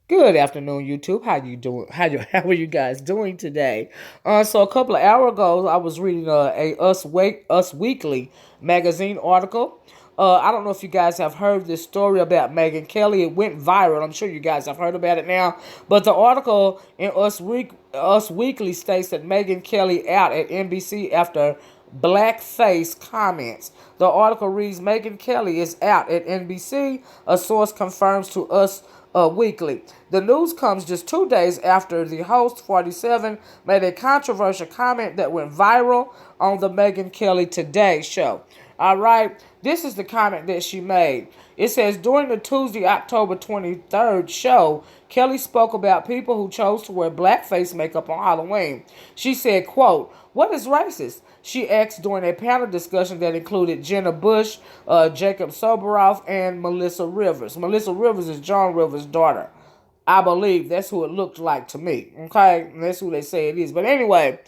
Good afternoon, YouTube. How you doing? How are you guys doing today? So a couple of hours ago, I was reading a Us Weekly magazine article. I don't know if you guys have heard this story about Megyn Kelly. It went viral. I'm sure you guys have heard about it now. But the article in Us Weekly states that Megyn Kelly out at NBC after Blackface comments. The article reads, Megyn Kelly is out at NBC. A source confirms to Us Weekly. The news comes just 2 days after the host, 47, made a controversial comment that went viral on the Megyn Kelly Today show. All right, this is the comment that she made. It says, during the Tuesday, October 23rd show, Kelly spoke about people who chose to wear blackface makeup on Halloween. She said, quote, what is racist? She asked during a panel discussion that included Jenna Bush, Jacob Soboroff, and Melissa Rivers. Melissa Rivers is John Rivers' daughter. I believe that's who it looked like to me. Okay, and that's who they say it is. But anyway,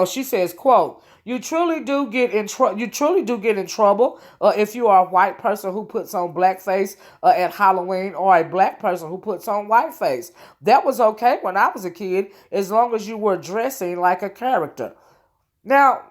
she says, "quote You truly do get in trouble. You truly do get in trouble if you are a white person who puts on blackface at Halloween, or a black person who puts on whiteface. That was okay when I was a kid, as long as you were dressing like a character." Now,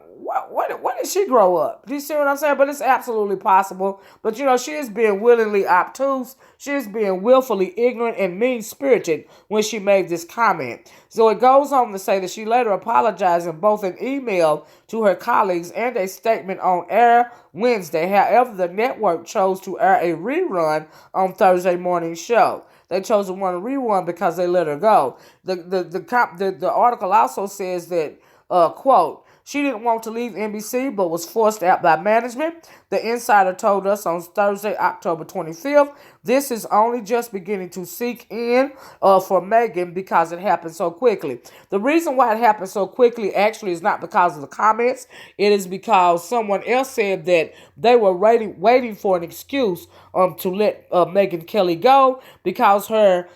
when did she grow up? Do you see what I'm saying? But it's absolutely possible. But, she is being willingly obtuse. She is being willfully ignorant and mean-spirited when she made this comment. So it goes on to say that she later apologized in both an email to her colleagues and a statement on air Wednesday. However, the network chose to air a rerun on Thursday morning show. They chose to run a rerun because they let her go. The article also says that, quote, she didn't want to leave NBC but was forced out by management. The insider told us on Thursday, October 25th, this is only just beginning to sink in for Megyn because it happened so quickly. The reason why it happened so quickly actually is not because of the comments. It is because someone else said that they were waiting for an excuse to let Megyn Kelly go because her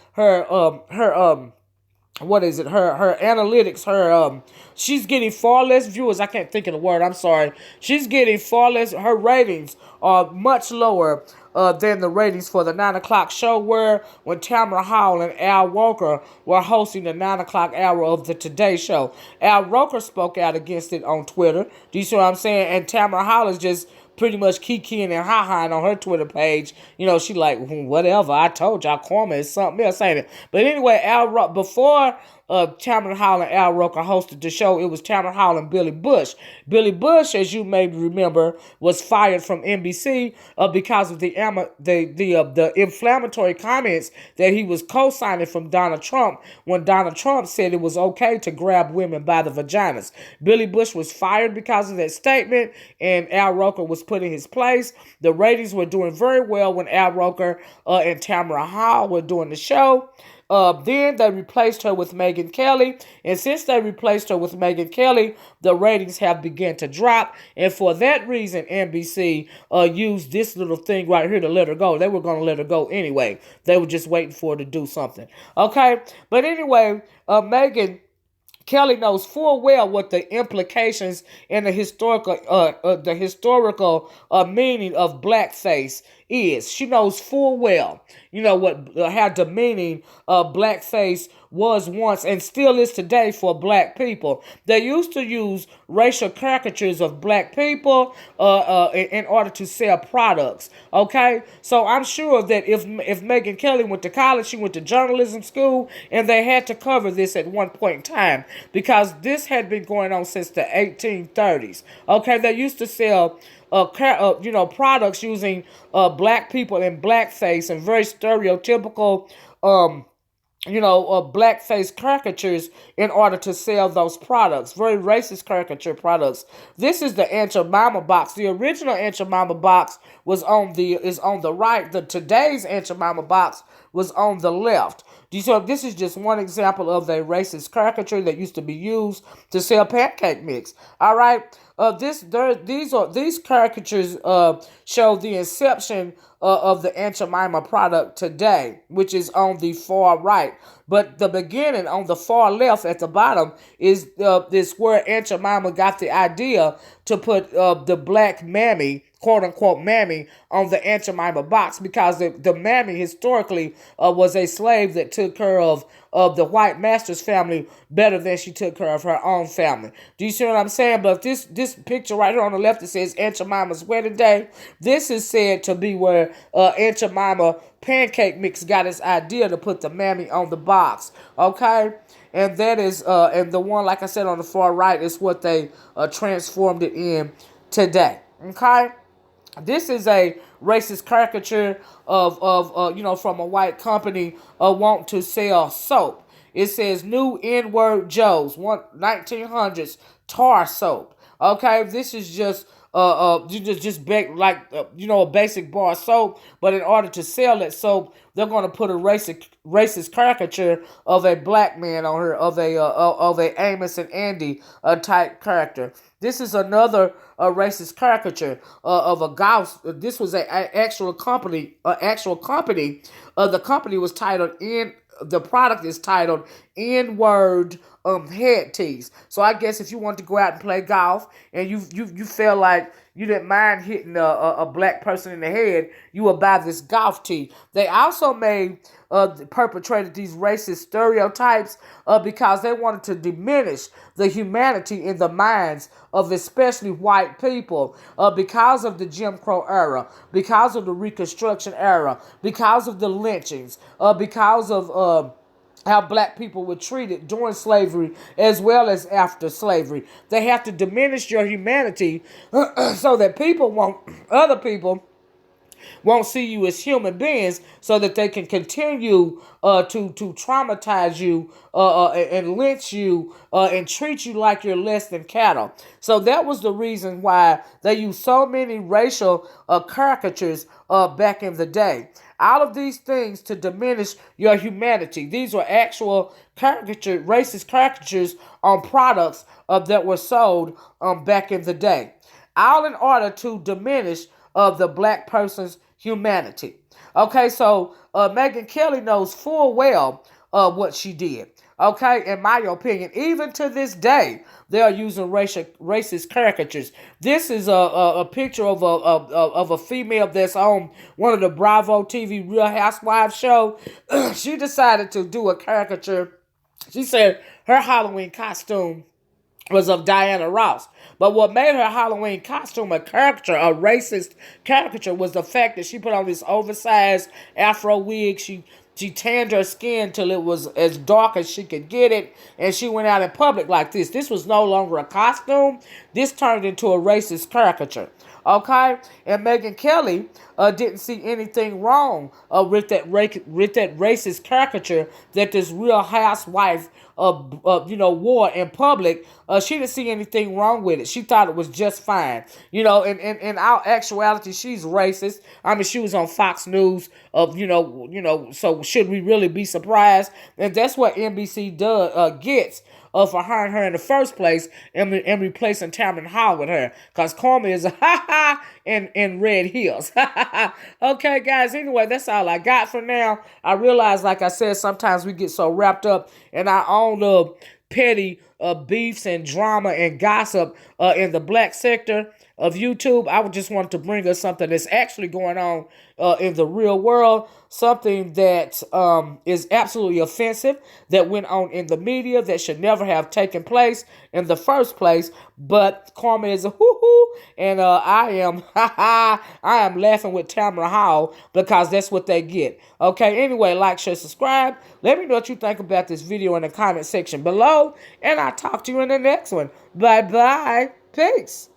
what is it? Her analytics, she's getting far less viewers. I can't think of the word. I'm sorry. She's getting far less. Her ratings are much lower than the ratings for the 9 o'clock show were when Tamara Hall and Al Roker were hosting the 9 o'clock hour of the Today Show. Al Roker spoke out against it on Twitter. Do you see what I'm saying? And Tamara Hall is just pretty much kikiing and ha-haing on her Twitter page. She like, whatever, I told y'all, karma is something else, ain't it? But anyway, before Tamara Hall and Al Roker hosted the show, it was Tamara Hall and Billy Bush. Billy Bush, as you may remember, was fired from NBC because of the inflammatory comments that he was co-signing from Donald Trump when Donald Trump said it was okay to grab women by the vaginas. Billy Bush was fired because of that statement, and Al Roker was put in his place. The ratings were doing very well when Al Roker and Tamara Hall were doing the show. Then they replaced her with Megyn Kelly. And since they replaced her with Megyn Kelly, the ratings have begun to drop. And for that reason, NBC used this little thing right here to let her go. They were going to let her go anyway. They were just waiting for her to do something. Okay? But anyway, Megyn Kelly knows full well what the implications and the historical meaning of blackface is. She knows full well, how demeaning blackface was once and still is today for black people. They used to use racial caricatures of black people in order to sell products. Okay, so I'm sure that if Megyn Kelly went to college, she went to journalism school, and they had to cover this at one point in time because this had been going on since the 1830s. Okay, they used to sell products using black people in blackface and very stereotypical blackface caricatures in order to sell those products. Very racist caricature products. This is the Aunt Jemima box. The original Aunt Jemima box is on the right. The today's Aunt Jemima box was on the left. So this is just one example of the racist caricature that used to be used to sell pancake mix. All right. These caricatures show the inception of the Aunt Jemima product today, which is on the far right. But the beginning on the far left at the bottom is where Aunt Jemima got the idea to put the black mammy, quote unquote mammy, on the Aunt Jemima box, because the mammy historically was a slave that took care of the white master's family better than she took care of her own family. Do you see what I'm saying? But this picture right here on the left, that says Aunt Jemima's wedding day, this is said to be where Aunt Jemima pancake mix got its idea to put the mammy on the box. Okay? And that is and the one, like I said, on the far right is what they transformed it in today. Okay? This is a racist caricature of from a white company want to sell soap. It says new N-word Joe's 1900s tar soap. Okay, this is just a basic bar soap, but in order to sell that soap, they're going to put a racist caricature of a black man on her, of a Amos and Andy type character. This is another racist caricature of a golf. This was an actual company. The company was titled in. The product is titled N-word head tees. So I guess if you want to go out and play golf and you feel like you didn't mind hitting a black person in the head, you will buy this golf tee. They also perpetrated these racist stereotypes because they wanted to diminish the humanity in the minds of especially white people because of the Jim Crow era, because of the Reconstruction era, because of the lynchings, because of how black people were treated during slavery as well as after slavery. They have to diminish your humanity so that other people won't see you as human beings, so that they can continue to traumatize you and lynch you and treat you like you're less than cattle. So that was the reason why they used so many racial caricatures back in the day. All of these things to diminish your humanity. These were actual racist caricatures on products that were sold back in the day. All in order to diminish the black person's humanity. Okay, so Megyn Kelly knows full well what she did. Okay, in my opinion, even to this day, they are using racist caricatures. This is a picture of a female that's on one of the Bravo TV Real Housewives show. She decided to do a caricature. She said her Halloween costume was of Diana Ross. But what made her Halloween costume a racist caricature, was the fact that she put on this oversized afro wig. She tanned her skin till it was as dark as she could get it, and she went out in public like this. This was no longer a costume. This turned into a racist caricature. Okay? And Megyn Kelly didn't see anything wrong with that racist caricature that this Real Housewife wore in public. She didn't see anything wrong with it. She thought it was just fine. In our actuality, she's racist. I mean, she was on Fox News. So should we really be surprised? And that's what NBC gets for hiring her in the first place and replacing Tamron Hall with her. Because Carmen is a ha-ha in red heels. Okay, guys. Anyway, that's all I got for now. I realize, like I said, sometimes we get so wrapped up in our own petty beefs and drama and gossip in the black sector of YouTube. I would just want to bring us something that's actually going on in the real world, something that is absolutely offensive, that went on in the media, that should never have taken place in the first place. But karma is a hoo-hoo, and I am laughing with Tamron Hall because that's what they get. Okay, anyway, like, share, subscribe. Let me know what you think about this video in the comment section below, and I'll talk to you in the next one. Bye-bye. Peace.